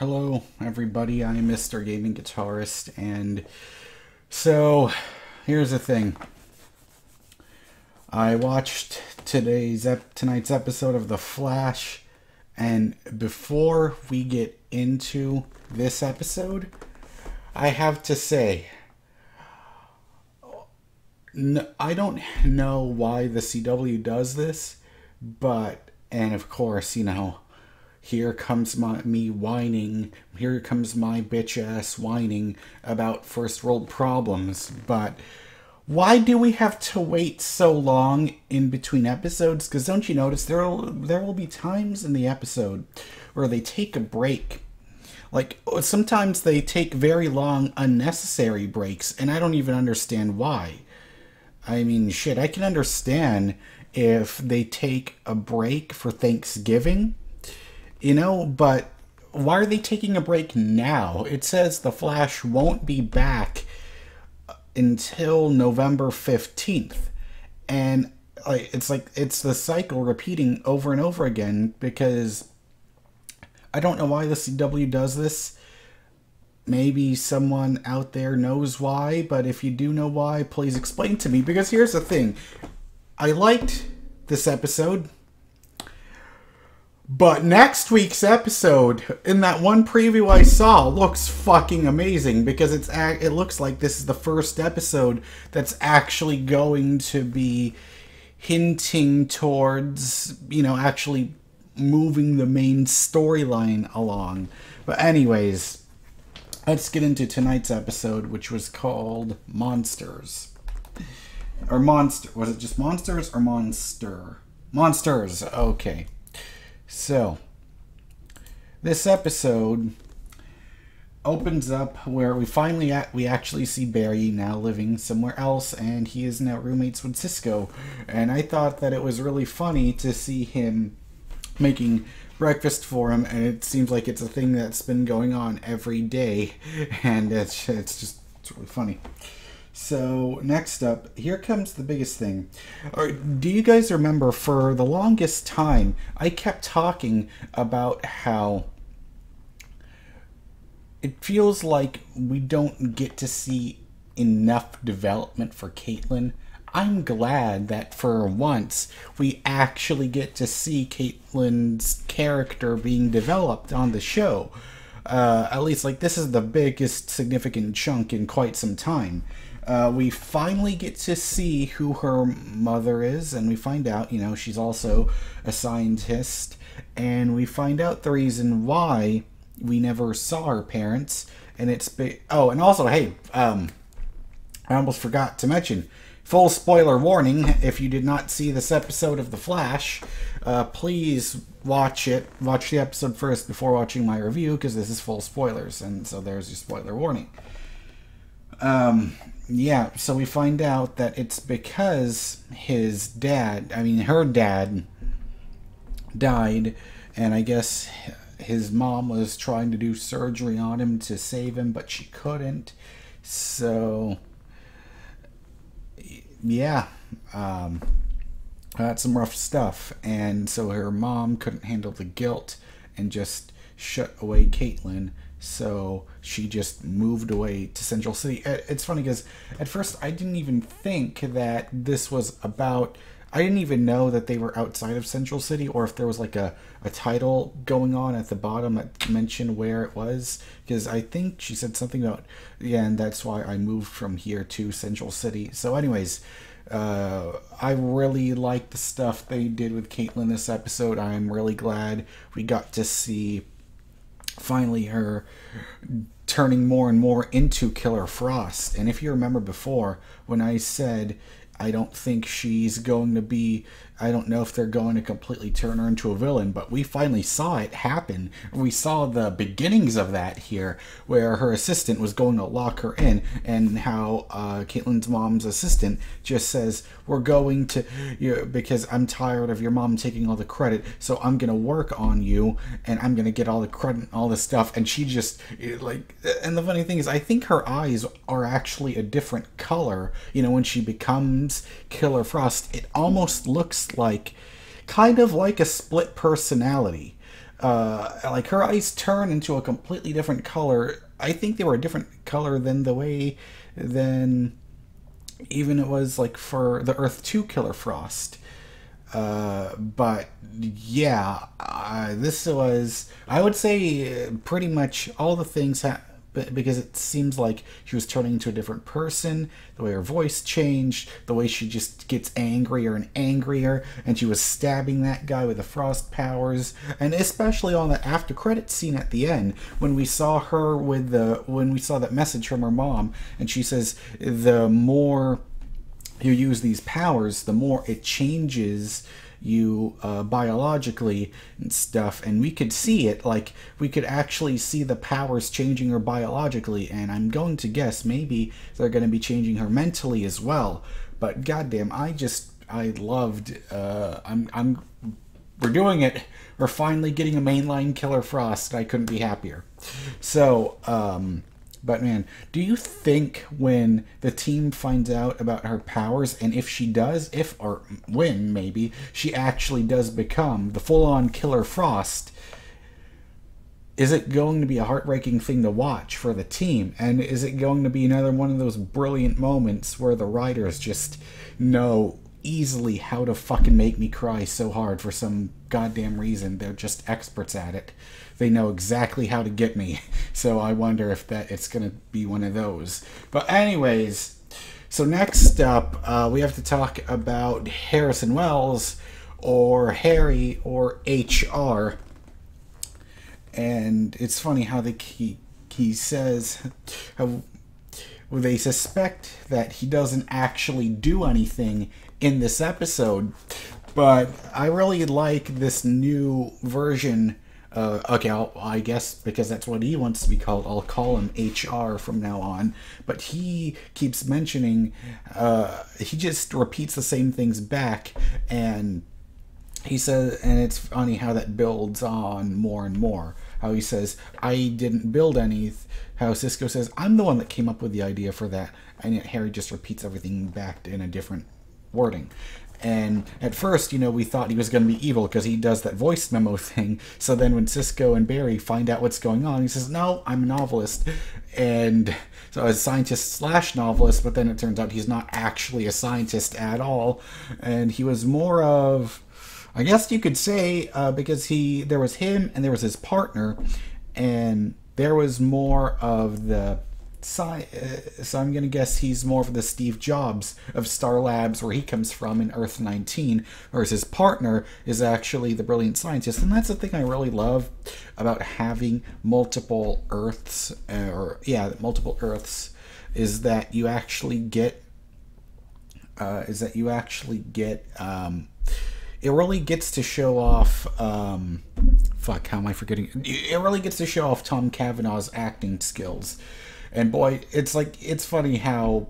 Hello, everybody. I'm MrGamingGuitarist, and so here's the thing. I watched tonight's episode of The Flash, and before we get into this episode, I have to say, I don't know why the CW does this, and of course, here comes me whining. Here comes my bitch ass whining about first world problems. But why do we have to wait so long in between episodes? Because don't you notice there will be times in the episode where they take a break. Like, sometimes they take very long, unnecessary breaks, and I don't even understand why. I mean, shit, I can understand if they take a break for Thanksgiving, but why are they taking a break now? It says The Flash won't be back until November 15th. And it's the cycle repeating over and over again, because I don't know why the CW does this. Maybe someone out there knows why, but if you do know why, please explain to me. Because here's the thing. I liked this episode. But next week's episode, in that one preview I saw, looks fucking amazing, because it looks like this is the first episode that's actually going to be hinting towards, actually moving the main storyline along. But anyways, let's get into tonight's episode, which was called Monsters. Or Monster. Was it just Monsters or Monster? Monsters, okay. So, this episode opens up where we actually see Barry now living somewhere else, and he is now roommates with Cisco. And I thought that it was really funny to see him making breakfast for him, and it seems like it's a thing that's been going on every day, and it's really funny. So, next up, here comes the biggest thing. Do you guys remember, for the longest time, I kept talking about how it feels like we don't get to see enough development for Caitlin? I'm glad that for once we actually get to see Caitlin's character being developed on the show. At least, this is the biggest significant chunk in quite some time. We finally get to see who her mother is, and we find out, she's also a scientist, and we find out the reason why we never saw her parents, and it's oh, and also, hey, I almost forgot to mention, full spoiler warning, if you did not see this episode of The Flash, please watch the episode first before watching my review, because this is full spoilers, and so there's your spoiler warning. Yeah, so we find out that it's because her dad died, and I guess his mom was trying to do surgery on him to save him, but she couldn't. So, yeah, that's some rough stuff. And so her mom couldn't handle the guilt and just shut away Caitlin. So she just moved away to Central City. It's funny because at first I didn't even think that this was about... I didn't even know that they were outside of Central City, or if there was a title going on at the bottom that mentioned where it was. Because I think she said something about, yeah, and that's why I moved from here to Central City. So anyways, I really like the stuff they did with Caitlin this episode. I'm really glad we got to see finally her turning more and more into Killer Frost. And if you remember before, when I said I don't think she's going to be... I don't know if they're going to completely turn her into a villain, but we finally saw it happen. We saw the beginnings of that here, where her assistant was going to lock her in, and how Caitlin's mom's assistant just says, we're going to... because I'm tired of your mom taking all the credit, so I'm going to work on you, and I'm going to get all the credit and all this stuff. And she just... and the funny thing is, I think her eyes are actually a different color. When she becomes Killer Frost, it almost looks like... kind of like a split personality. like her eyes turn into a completely different color. I think they were a different color than even it was like for the Earth 2 Killer Frost. But yeah, this was, I would say, pretty much all the things because it seems like she was turning into a different person, the way her voice changed, the way she just gets angrier and angrier, and she was stabbing that guy with the frost powers, and especially on the after credit scene at the end, when we saw her when we saw that message from her mom, and she says, the more you use these powers, the more it changes you biologically and stuff. And we could see it, like we could actually see the powers changing her biologically, and I'm going to guess maybe they're going to be changing her mentally as well. But goddamn, I loved we're doing it. We're finally getting a mainline Killer Frost, and I couldn't be happier. So but man, do you think when the team finds out about her powers, and if she does, or when maybe, she actually does become the full-on Killer Frost, is it going to be a heartbreaking thing to watch for the team? And is it going to be another one of those brilliant moments where the writers just know easily how to fucking make me cry so hard for some goddamn reason? They're just experts at it. They know exactly how to get me. So I wonder if it's going to be one of those. But anyways, so next up, we have to talk about Harrison Wells, or Harry, or HR. And it's funny how he says how they suspect that he doesn't actually do anything in this episode. But I really like this new version. Okay, I guess because that's what he wants to be called, I'll call him HR from now on. But he keeps mentioning, he just repeats the same things back, and he says, and it's funny how that builds on more and more. How he says, I didn't build any. How Cisco says, I'm the one that came up with the idea for that. And yet Harry just repeats everything back in a different wording. And at first, we thought he was going to be evil because he does that voice memo thing. So then when Cisco and Barry find out what's going on, he says, no, I'm a novelist. And so a scientist / novelist, but then it turns out he's not actually a scientist at all. And he was more of, I guess you could say, because there was him and there was his partner, and there was more of the so I'm going to guess he's more of the Steve Jobs of Star Labs, where he comes from in Earth 19, whereas his partner is actually the brilliant scientist. And that's the thing I really love about having multiple Earths, multiple Earths, is that you actually get, it really gets to show off, how am I forgetting? It really gets to show off Tom Cavanaugh's acting skills. And boy, it's funny how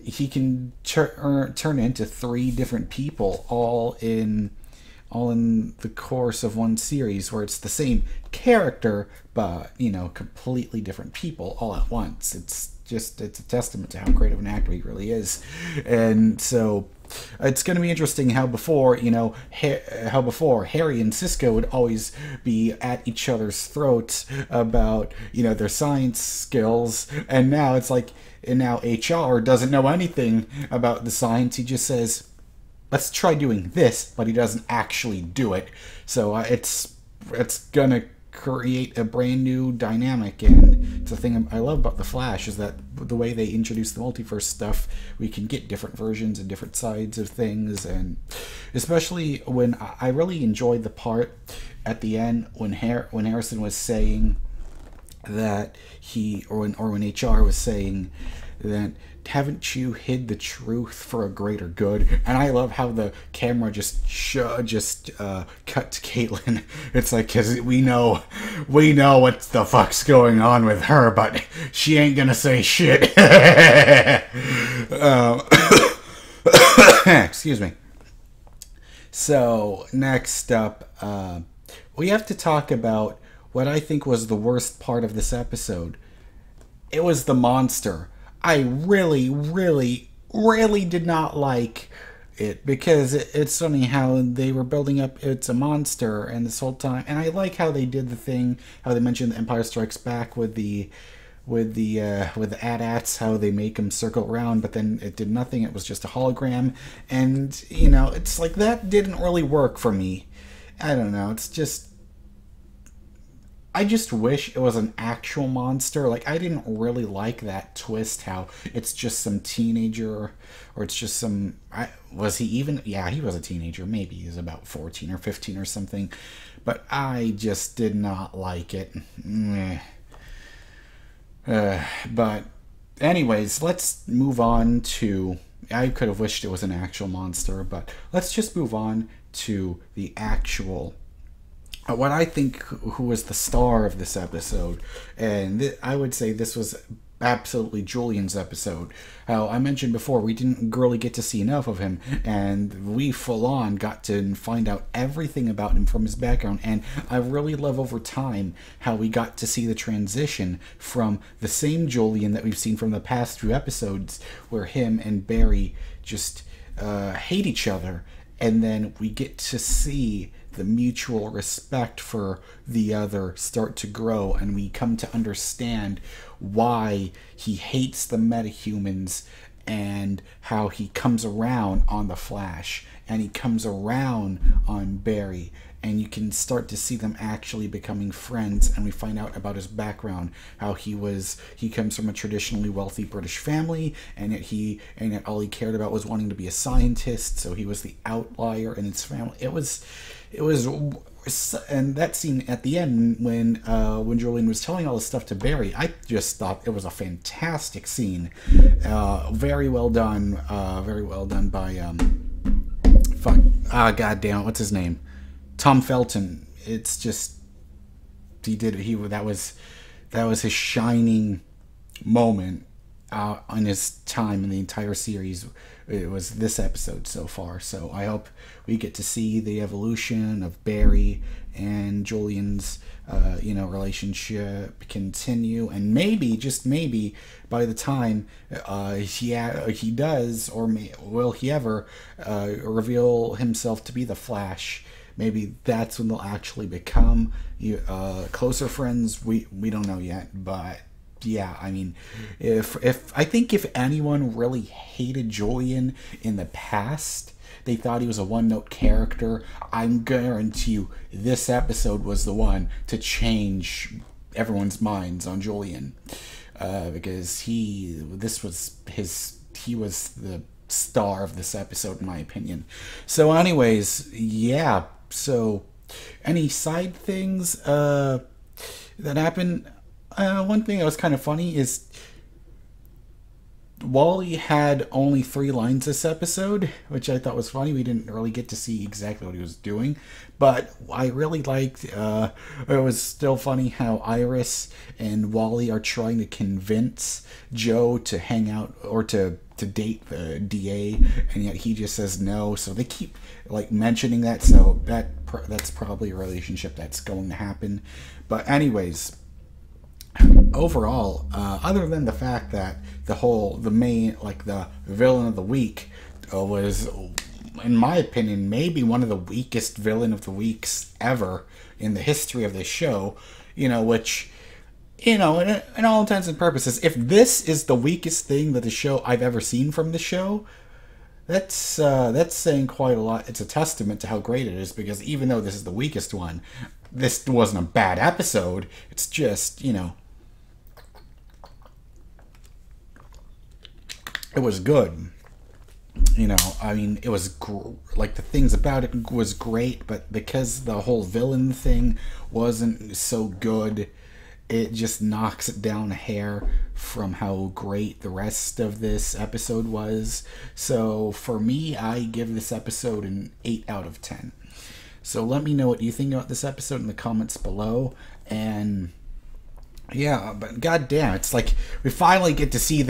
he can turn into 3 different people all in the course of one series, where it's the same character, but, completely different people all at once. It's a testament to how great of an actor he really is. And so it's going to be interesting how before Harry and Cisco would always be at each other's throats about, their science skills, and now it's like, and now HR doesn't know anything about the science. He just says, let's try doing this, but he doesn't actually do it. So it's going to create a brand new dynamic, and it's the thing I love about The Flash, is that the way they introduce the multiverse stuff, we can get different versions and different sides of things. And especially when I really enjoyed the part at the end when Harrison was saying that when HR was saying that, haven't you hid the truth for a greater good? And I love how the camera just cut to Caitlin. It's like, because we know what the fuck's going on with her, but she ain't gonna say shit. Excuse me. So next up, we have to talk about what I think was the worst part of this episode. It was the monster. I really, really, really did not like it, because it's funny how they were building up it's a monster and this whole time, and I like how they did the thing, how they mentioned the Empire Strikes Back with the AT-ATs, how they make them circle around, but then it did nothing. It was just a hologram, and it's like that didn't really work for me. I don't know. It's just, I just wish it was an actual monster. Like, I didn't really like that twist, how it's just some teenager, or it's just some, was he even, yeah, he was a teenager, maybe he was about 14 or 15 or something, but I just did not like it. Meh. But anyways, let's move on to, I could have wished it was an actual monster, but let's just move on to the actual, what I think who was the star of this episode. And I would say this was absolutely Julian's episode. How I mentioned before, we didn't really get to see enough of him, and we full on got to find out everything about him from his background. And I really love over time how we got to see the transition from the same Julian that we've seen from the past few episodes, where him and Barry just hate each other, and then we get to see the mutual respect for the other start to grow, and we come to understand why he hates the metahumans, and how he comes around on the Flash, and he comes around on Barry, and you can start to see them actually becoming friends. And we find out about his background, how he comes from a traditionally wealthy British family, and yet all he cared about was wanting to be a scientist, so he was the outlier in his family. It was, and that scene at the end when Julian was telling all this stuff to Barry, I just thought it was a fantastic scene. Very well done. Very well done by God damn it, what's his name? Tom Felton. It's just, that was his shining moment on his time in the entire series. It was this episode so far. So I hope we get to see the evolution of Barry and Julian's relationship continue, and maybe, just maybe, by the time he does, or will he ever reveal himself to be the Flash, maybe that's when they'll actually become closer friends. We don't know yet, but yeah, I mean, I think if anyone really hated Julian in the past, they thought he was a one-note character, I guarantee you this episode was the one to change everyone's minds on Julian, because he was the star of this episode, in my opinion. So anyways, yeah, so any side things that happened? One thing that was kind of funny is Wally had only 3 lines this episode, which I thought was funny. We didn't really get to see exactly what he was doing, but I really liked, it was still funny how Iris and Wally are trying to convince Joe to hang out, or to date the DA, and yet he just says no. So they keep mentioning that, so that's probably a relationship that's going to happen. But anyways, overall, other than the fact that the villain of the week was, in my opinion, maybe one of the weakest villain of the weeks ever in the history of this show, which, in all intents and purposes, if this is the weakest thing that the show I've ever seen from the show, that's saying quite a lot. It's a testament to how great it is, because even though this is the weakest one, this wasn't a bad episode. It's just, it was good. I mean, it was the things about it was great, but because the whole villain thing wasn't so good, it just knocks it down a hair from how great the rest of this episode was. So for me, I give this episode an 8 out of 10. So let me know what you think about this episode in the comments below. And yeah, but goddamn, it's like we finally get to see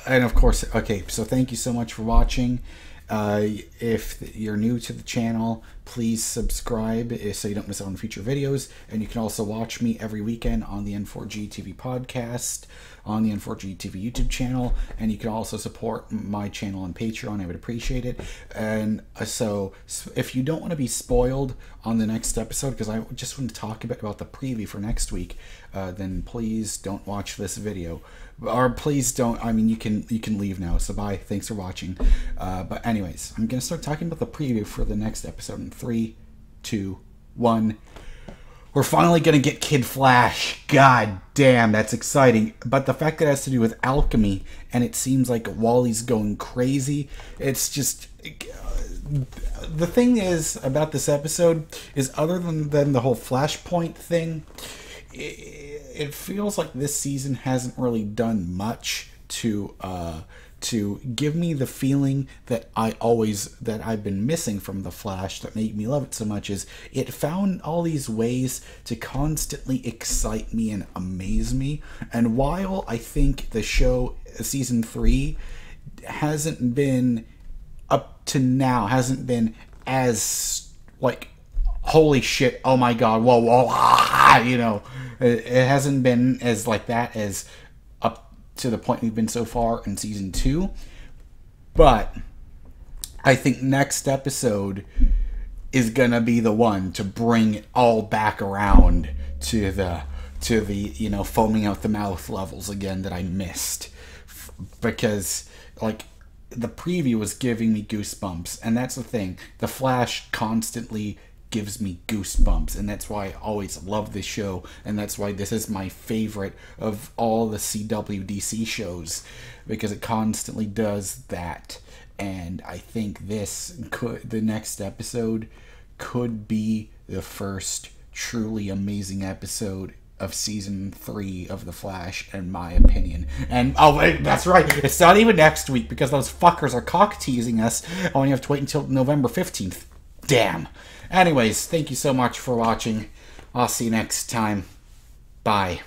and of course, okay, so thank you so much for watching, If you're new to the channel, please subscribe so you don't miss out on future videos. And you can also watch me every weekend on the N4G TV podcast, on the N4G TV YouTube channel, and you can also support my channel on Patreon. I would appreciate it. And so if you don't want to be spoiled on the next episode, because I just want to talk a bit about the preview for next week, then please don't watch this video. Or please don't, I mean, you can leave now. So bye, thanks for watching. But anyways, I'm going to start talking about the preview for the next episode in 3, 2, 1. We're finally going to get Kid Flash. God damn, that's exciting. But the fact that it has to do with alchemy, and it seems like Wally's going crazy, it's just... the thing is about this episode is, other than the whole Flashpoint thing, it feels like this season hasn't really done much to give me the feeling that I've been missing from The Flash, that made me love it so much. Is it found all these ways to constantly excite me and amaze me. And while I think the show season 3 hasn't been up to now, hasn't been as like, holy shit, oh my god, whoa, whoa, ah, you know, it hasn't been as like that as up to the point we've been so far in season 2. But I think next episode is gonna be the one to bring it all back around to the you know, foaming out the mouth levels again that I missed, because like the preview was giving me goosebumps, and that's the thing. The Flash constantly gives me goosebumps, and that's why I always love this show, and that's why this is my favorite of all the CW DC shows, because it constantly does that. And I think the next episode could be the first truly amazing episode of season 3 of The Flash, in my opinion. And oh wait, that's right, it's not even next week, because those fuckers are cock teasing us. I only have to wait until November 15th. Damn. Anyways, thank you so much for watching. I'll see you next time. Bye.